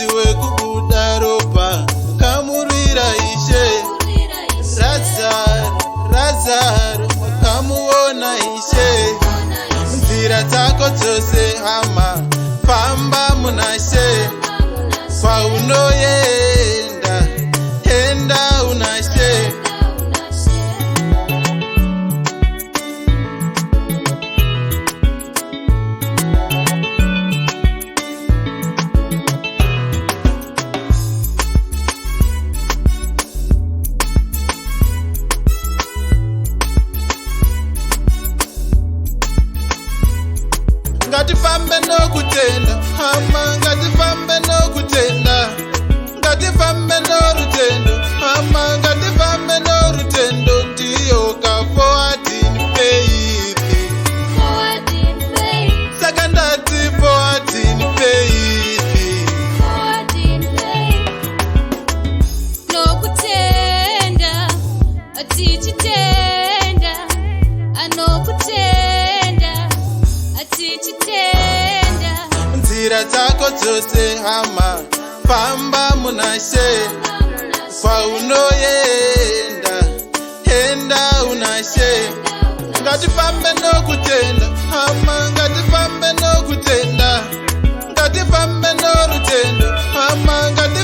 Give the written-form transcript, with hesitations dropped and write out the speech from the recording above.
mwedzi wekubuda ropa kamurira Ishe. Lazaro kamuona Ishe. Nzira dzako dzose hama famba muna She. Kwaunoenda enda una She. Ngatifambe nokutenda hama, ngatifambe nokutenda, ngatifambe norutendo hama, ngatifambe norutendo. Ndiyo ka forward in faith, saka ndati forward in faith. Nokutenda atichitenda, anokutenda atichitenda. Nzira dzako dzose hama famba muna She. Kwaunoenda enda una She. Ngatifambe nokutenda hama, ngatifambe nokutenda, ngatifambe norutendo hama, ngatifambe